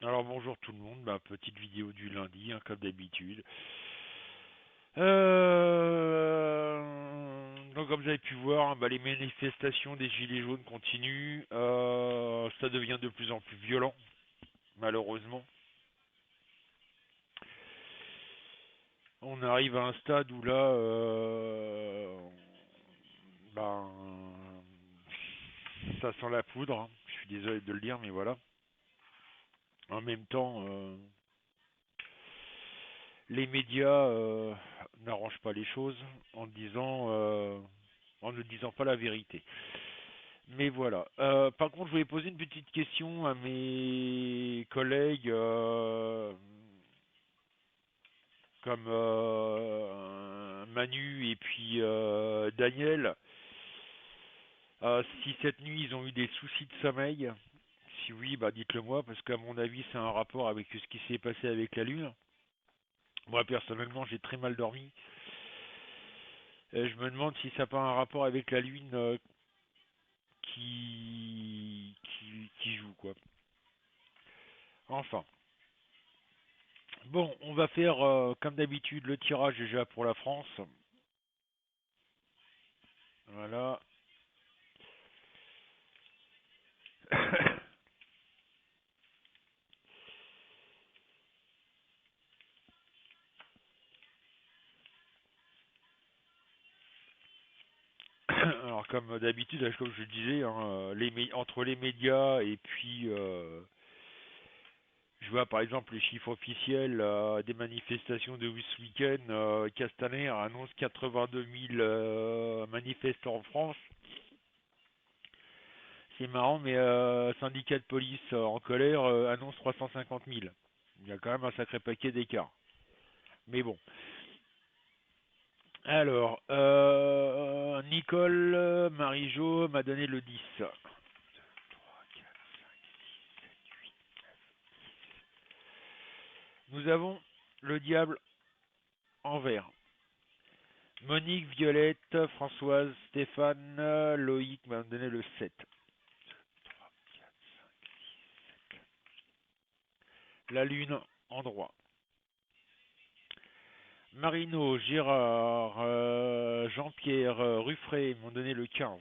Alors bonjour tout le monde, petite vidéo du lundi, comme d'habitude. Donc comme vous avez pu voir, les manifestations des Gilets jaunes continuent. Ça devient de plus en plus violent, malheureusement. On arrive à un stade où là, ben, ça sent la poudre, hein. Je suis désolé de le dire, mais voilà. En même temps, les médias n'arrangent pas les choses en ne disant pas la vérité. Mais voilà. Par contre, je voulais poser une petite question à mes collègues comme Manu et puis Daniel. Si cette nuit ils ont eu des soucis de sommeil, si oui, dites-le moi parce qu'à mon avis, c'est un rapport avec ce qui s'est passé avec la Lune. Moi, personnellement, j'ai très mal dormi. Je me demande si ça n'a pas un rapport avec la Lune qui joue, quoi. Enfin. Bon, on va faire comme d'habitude le tirage déjà pour la France. Voilà. Alors comme d'habitude, comme je disais, hein, entre les médias et puis je vois par exemple les chiffres officiels des manifestations de ce week-end. Castaner annonce 82 000 manifestants en France. C'est marrant, mais syndicat de police en colère annonce 350 000. Il y a quand même un sacré paquet d'écarts. Mais bon. Alors, Nicole Marie-Jo m'a donné le 10. Nous avons le diable en vert. Monique, Violette, Françoise, Stéphane, Loïc m'a donné le 7. La lune en droit. Marino, Gérard, Jean-Pierre, Ruffray m'ont donné le 15.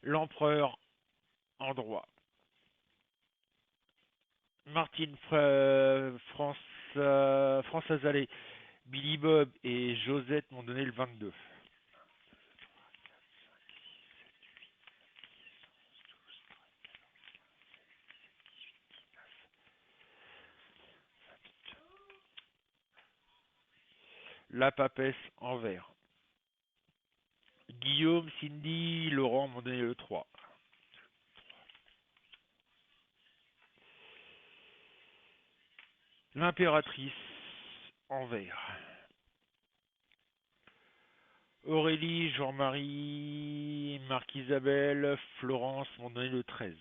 L'empereur en droit. Martine, France Azalée, Billy Bob et Josette m'ont donné le 22. La papesse en vert. Guillaume, Cindy, Laurent m'ont donné le 3. L'impératrice en vert. Aurélie, Jean-Marie, Marc-Isabelle, Florence m'ont donné le 13.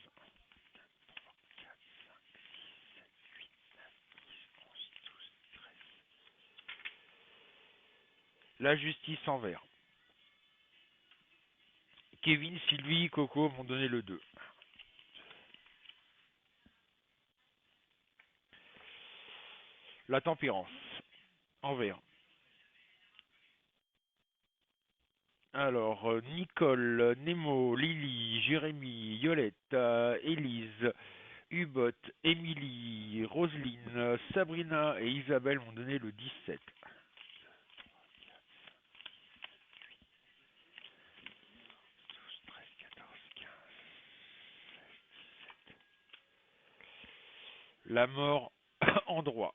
La justice en vert. Kevin, Sylvie, Coco m'ont donné le 2. La tempérance en vert. Alors, Nicole, Nemo, Lily, Jérémy, Yolette, Élise, Hubot, Émilie, Roselyne, Sabrina et Isabelle m'ont donné le 17. La mort en droit.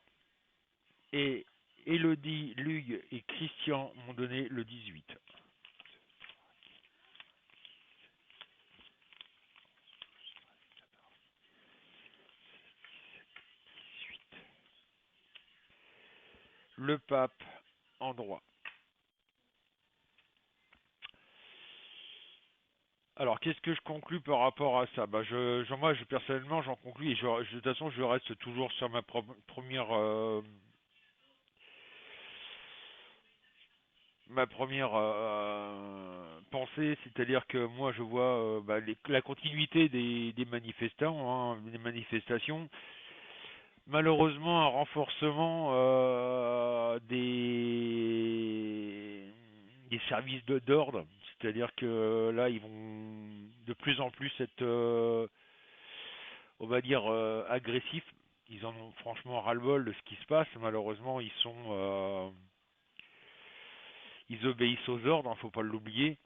Et Elodie, Lug et Christian m'ont donné le 18. Le pape en droit. Alors, qu'est-ce que je conclus par rapport à ça? Moi, personnellement, j'en conclus et de toute façon, je reste toujours sur ma première, ma première pensée, c'est-à-dire que moi je vois la continuité des manifestants, des manifestations. Malheureusement, un renforcement des services d'ordre, c'est-à-dire que là, ils vont de plus en plus être, on va dire, agressifs. Ils en ont franchement ras-le-bol de ce qui se passe. Malheureusement, ils obéissent aux ordres, faut pas l'oublier.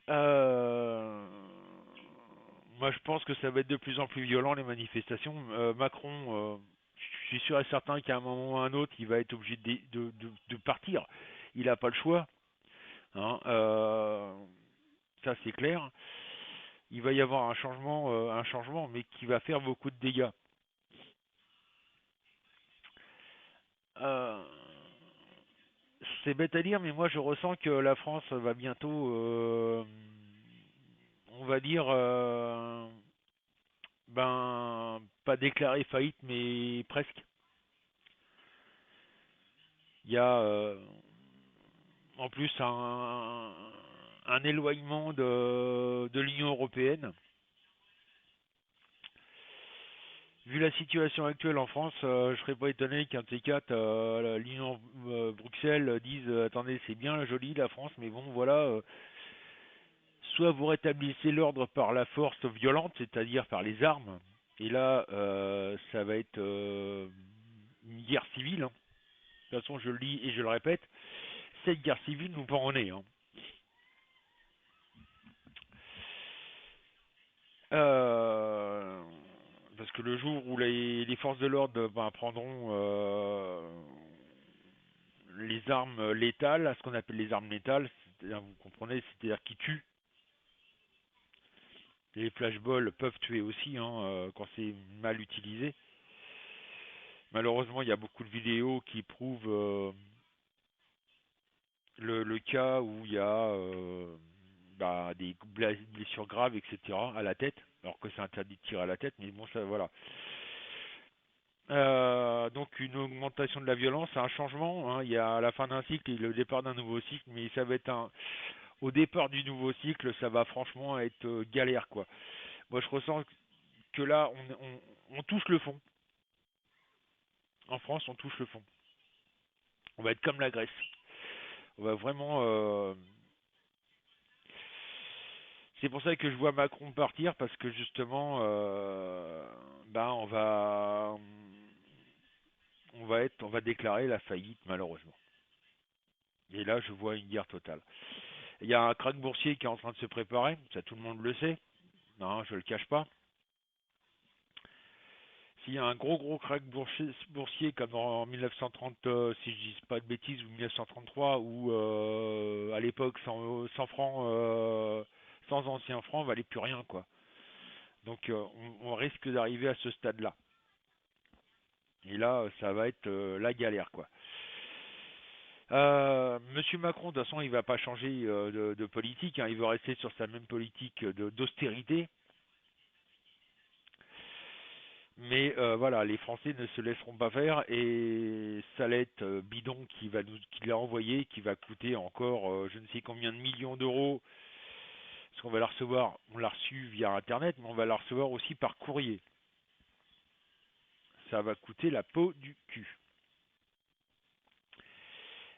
Euh, Moi, je pense que ça va être de plus en plus violent les manifestations. Macron, je suis sûr et certain qu'à un moment ou à un autre, il va être obligé de partir. Il n'a pas le choix, hein. Ça c'est clair. Il va y avoir un changement, mais qui va faire beaucoup de dégâts. Euh, c'est bête à dire, mais moi je ressens que la France va bientôt, on va dire, pas déclarer faillite, mais presque. Il y a en plus un éloignement de l'Union européenne. Vu la situation actuelle en France, je serais pas étonné qu'un de ces quatre, l'Union Bruxelles dise attendez, c'est bien joli la France, mais bon voilà, soit vous rétablissez l'ordre par la force violente, c'est-à-dire par les armes, et là ça va être une guerre civile, hein. De toute façon, je le dis et je le répète, cette guerre civile nous prend en nez, hein. Euh, Parce que le jour où les forces de l'ordre prendront les armes létales, ce qu'on appelle les armes létales, vous comprenez, c'est-à-dire qui tuent. Les flashballs peuvent tuer aussi quand c'est mal utilisé. Malheureusement, il y a beaucoup de vidéos qui prouvent le cas où il y a des blessures graves, etc. à la tête, alors que c'est interdit de tirer à la tête, mais bon, ça voilà. Donc une augmentation de la violence, un changement, hein. Il y a la fin d'un cycle et le départ d'un nouveau cycle, mais ça va être au départ du nouveau cycle, ça va franchement être galère quoi. Moi je ressens que là on touche le fond. En France, on touche le fond. On va être comme la Grèce. On va vraiment. C'est pour ça que je vois Macron partir parce que justement, on va déclarer la faillite malheureusement. Et là, je vois une guerre totale. Il y a un krach boursier qui est en train de se préparer, ça tout le monde le sait, non, je le cache pas. S'il y a un gros krach boursier comme en 1930, si je dis pas de bêtises, ou 1933, ou à l'époque 100 francs, sans anciens francs, valait plus rien quoi. Donc on risque d'arriver à ce stade-là. Et là, ça va être la galère quoi. Monsieur Macron, de toute façon, il va pas changer de politique, hein. Il va rester sur sa même politique d'austérité. Mais voilà, les Français ne se laisseront pas faire et ça va être Bidon qui l'a envoyé, qui va coûter encore je ne sais combien de millions d'euros, parce qu'on va la recevoir, on l'a reçu via Internet, mais on va la recevoir aussi par courrier. Ça va coûter la peau du cul.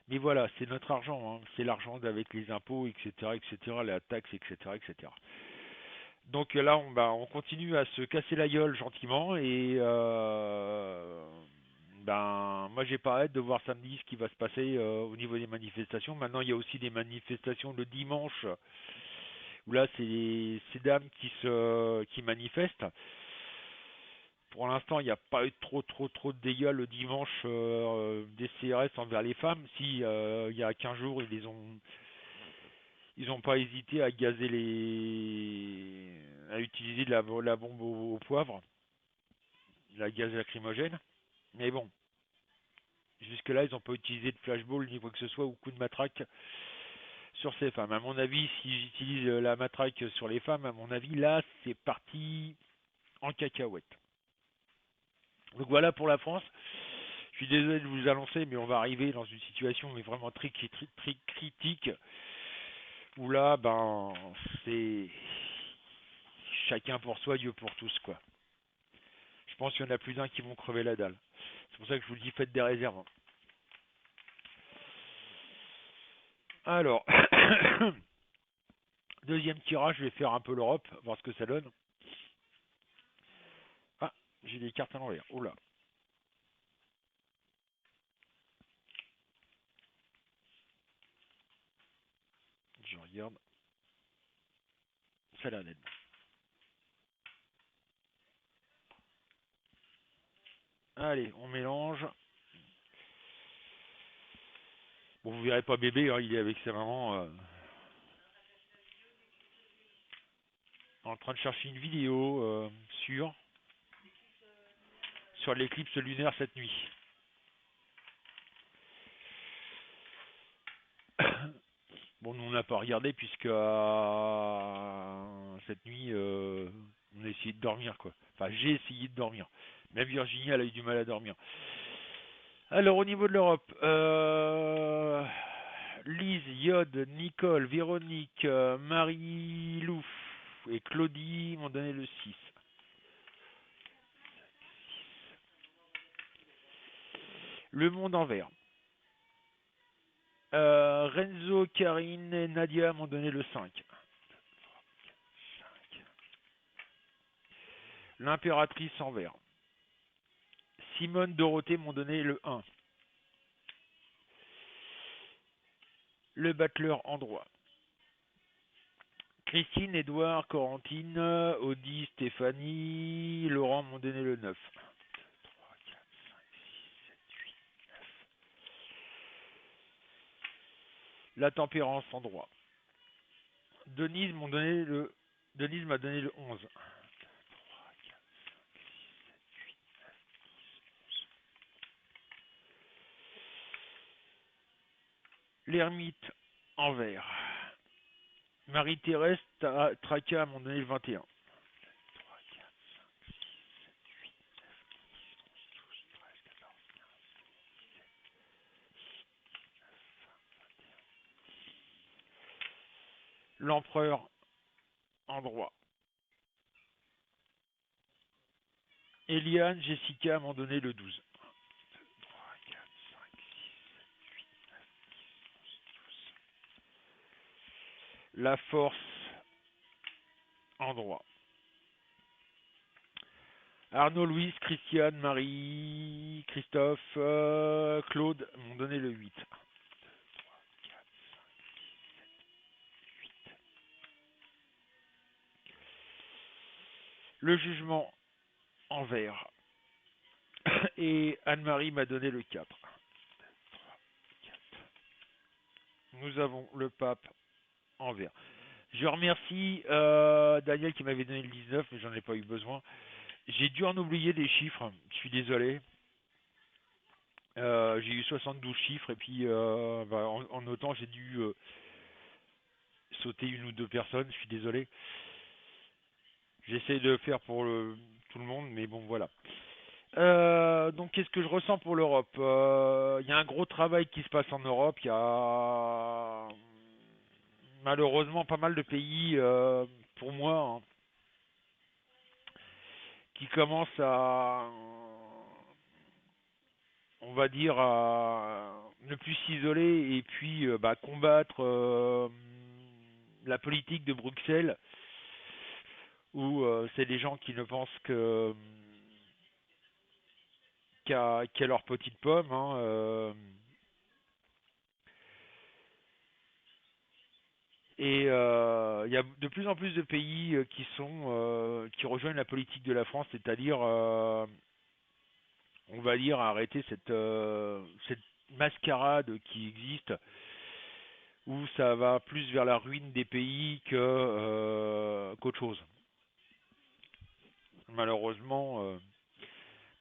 Mais voilà, c'est notre argent, hein. C'est l'argent avec les impôts, etc., etc., la taxe, etc., etc. Donc là, on continue à se casser la gueule gentiment et moi j'ai pas hâte de voir samedi ce qui va se passer au niveau des manifestations. Maintenant, il y a aussi des manifestations le dimanche où là, c'est ces dames qui manifestent. Pour l'instant, il n'y a pas eu trop de dégâts le dimanche des CRS envers les femmes. Si il y a 15 jours, ils ont pas hésité à gazer à utiliser la bombe au poivre, la gaz lacrymogène. Mais bon, jusque-là, ils n'ont pas utilisé de flashball ni quoi que ce soit ou coup de matraque sur ces femmes. À mon avis, si j'utilise la matraque sur les femmes, à mon avis, là, c'est parti en cacahuète. Donc voilà pour la France. Je suis désolé de vous annoncer, mais on va arriver dans une situation mais vraiment très critique où là, ben, c'est chacun pour soi, Dieu pour tous, quoi. Je pense qu'il y en a plus d'un qui vont crever la dalle. C'est pour ça que je vous le dis, faites des réserves, hein. Alors, deuxième tirage, je vais faire un peu l'Europe, voir ce que ça donne. Ah, j'ai des cartes à l'envers. Oh là. Je regarde. Ça a l'air d'être bon. Allez, on mélange. Bon, vous verrez pas bébé, hein, il est avec sa maman en train de chercher une vidéo sur l'éclipse lunaire cette nuit. Bon, nous on n'a pas regardé puisque cette nuit on a essayé de dormir, quoi. Enfin, j'ai essayé de dormir. Même Virginie, elle a eu du mal à dormir. Alors, au niveau de l'Europe, Lise, Yod, Nicole, Véronique, Marie-Lou et Claudie m'ont donné le 6. Le monde en vert. Renzo, Karine et Nadia m'ont donné le 5. L'impératrice en vert. Simone, Dorothée m'ont donné le 1. Le battleur en droit. Christine, Edouard, Corentine, Audi, Stéphanie, Laurent m'ont donné le 9. 3, 4, 5, 6, 7, 8, 9. La tempérance en droit. Denise m'a donné le 11. 3, 4, 5, 6, 7, 8, 9, 10, 11. L'ermite en vert. Marie-Thérèse Traca m'ont donné le 21. 3, 4, 5, 6, 7, 8, 9, 10, 11, 12, 13, 14, 15, 17. L'empereur en droit. Eliane, Jessica m'ont donné le 12. 3, 4, 5, 6, 7, 8, 9, 10, 11, 12. La force en droit. Arnaud, Louise, Christiane, Marie, Christophe, Claude m'ont donné le 8. 3, 4, 5, 8. Le jugement en vert. Et Anne-Marie m'a donné le 4. 3, 4. Nous avons le pape en vert. Je remercie Daniel qui m'avait donné le 19, mais j'en ai pas eu besoin. J'ai dû en oublier des chiffres, je suis désolé. J'ai eu 72 chiffres et puis en notant j'ai dû sauter une ou deux personnes, je suis désolé. J'essaie de faire pour tout le monde, mais bon voilà. Donc qu'est-ce que je ressens pour l'Europe? Il y a un gros travail qui se passe en Europe, il y a malheureusement pas mal de pays, pour moi, hein, qui commencent à, on va dire, à ne plus s'isoler et puis combattre la politique de Bruxelles, où c'est des gens qui ne pensent qu'à leur petite pomme, hein, et il y a de plus en plus de pays qui rejoignent la politique de la France, c'est-à-dire on va dire arrêter cette mascarade qui existe où ça va plus vers la ruine des pays qu'autre chose. Malheureusement,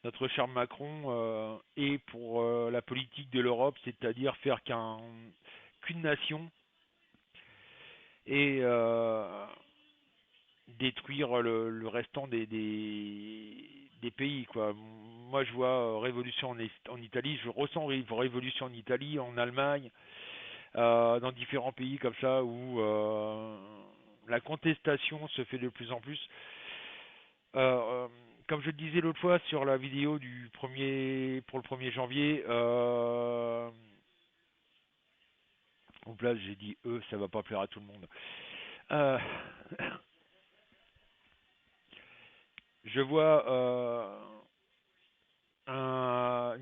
notre cher Macron est pour la politique de l'Europe, c'est-à-dire faire qu'une nation et détruire le restant des pays, quoi. Moi, je vois révolution en Italie, je ressens révolution en Italie, en Allemagne, dans différents pays comme ça où la contestation se fait de plus en plus. Euh, euh, Comme je le disais l'autre fois sur la vidéo du premier pour le 1er janvier, ou là j'ai dit ça va pas plaire à tout le monde. Euh, je vois un,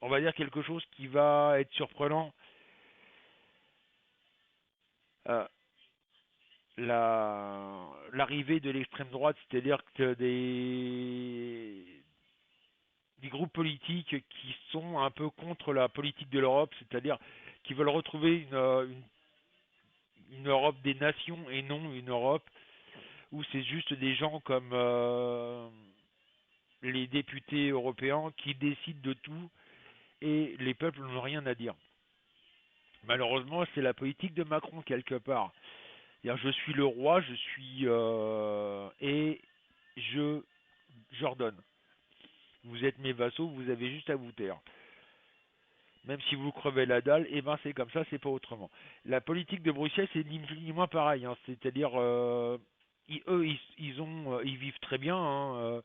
on va dire quelque chose qui va être surprenant. Euh, L'arrivée de l'extrême droite, c'est-à-dire que des groupes politiques qui sont un peu contre la politique de l'Europe, c'est-à-dire qui veulent retrouver une Europe des nations et non une Europe où c'est juste des gens comme les députés européens qui décident de tout et les peuples n'ont rien à dire. Malheureusement, c'est la politique de Macron quelque part. C'est-à-dire, je suis le roi, je suis et je j'ordonne. Vous êtes mes vassaux, vous avez juste à vous taire. Même si vous crevez la dalle, et ben c'est comme ça, c'est pas autrement. La politique de Bruxelles, c'est ni plus ni moins pareil. Hein. C'est-à-dire, eux, ils vivent très bien, hein,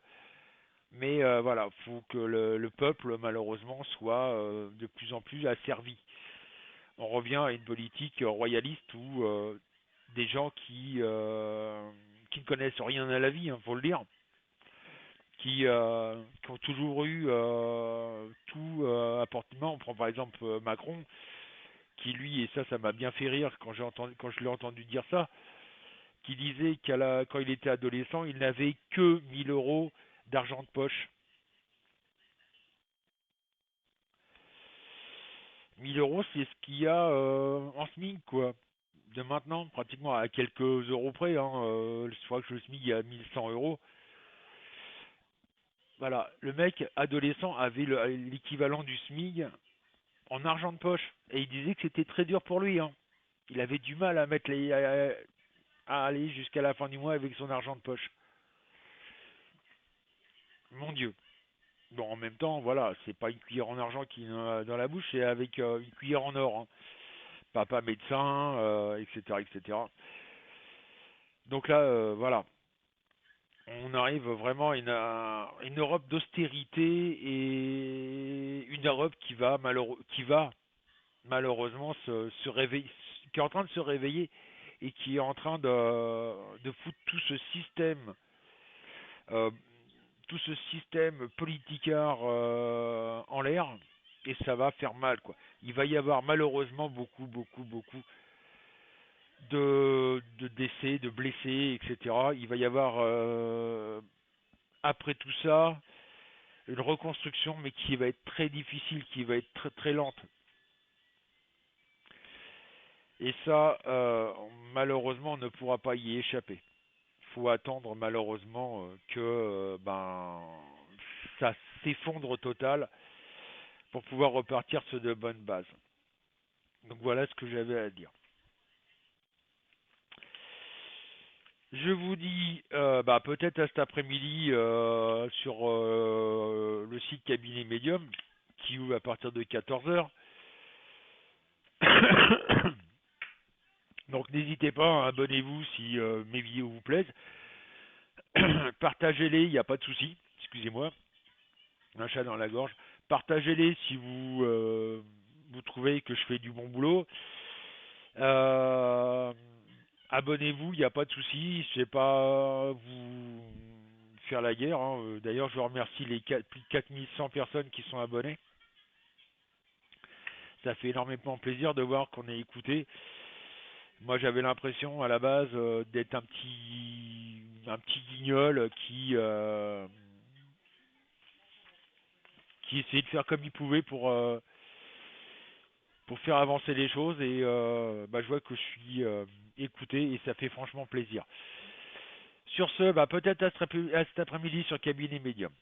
mais voilà, faut que le peuple, malheureusement, soit de plus en plus asservi. On revient à une politique royaliste où des gens qui ne connaissent rien à la vie, hein, faut le dire, qui ont toujours eu tout apportement. On prend par exemple Macron, qui lui, et ça m'a bien fait rire quand je l'ai entendu dire ça, qui disait quand il était adolescent, il n'avait que 1000 euros d'argent de poche. 1000 euros, c'est ce qu'il y a en SMIC, quoi. De maintenant, pratiquement à quelques euros près. Hein, je crois que le SMIC est à 1100 euros. Voilà, le mec adolescent avait l'équivalent du SMIC en argent de poche. Et il disait que c'était très dur pour lui. Hein. Il avait du mal à aller jusqu'à la fin du mois avec son argent de poche. Mon Dieu. Bon, en même temps, voilà, c'est pas une cuillère en argent qui est dans la bouche, c'est avec une cuillère en or. Hein. Papa médecin, etc., etc. Donc là, voilà, on arrive vraiment à une Europe d'austérité et une Europe qui va malheureusement se réveiller, qui est en train de se réveiller et qui est en train de foutre euh, tout ce système politicard en l'air et ça va faire mal quoi. Il va y avoir malheureusement beaucoup de décès, de blessés, etc. Il va y avoir après tout ça une reconstruction mais qui va être très difficile, qui va être très lente. Et ça, malheureusement, on ne pourra pas y échapper. Il faut attendre malheureusement que ben ça s'effondre total pour pouvoir repartir sur de bonnes bases. Donc voilà ce que j'avais à dire. Je vous dis bah, peut-être à cet après-midi sur le site Cabinet Medium qui ouvre à partir de 14 heures. Donc n'hésitez pas, hein, abonnez-vous si mes vidéos vous plaisent. Partagez-les, il n'y a pas de souci. Excusez-moi, un chat dans la gorge. Partagez-les si vous trouvez que je fais du bon boulot. Euh, Abonnez-vous, il n'y a pas de souci. Je ne sais pas vous faire la guerre. Hein. D'ailleurs, je remercie les plus de 4100 personnes qui sont abonnées. Ça fait énormément plaisir de voir qu'on est écouté. Moi, j'avais l'impression à la base d'être un petit guignol qui essayait de faire comme il pouvait pour faire avancer les choses et bah, je vois que je suis écouté et ça fait franchement plaisir. Sur ce, bah, peut-être à cet après-midi sur Cabinet Medium.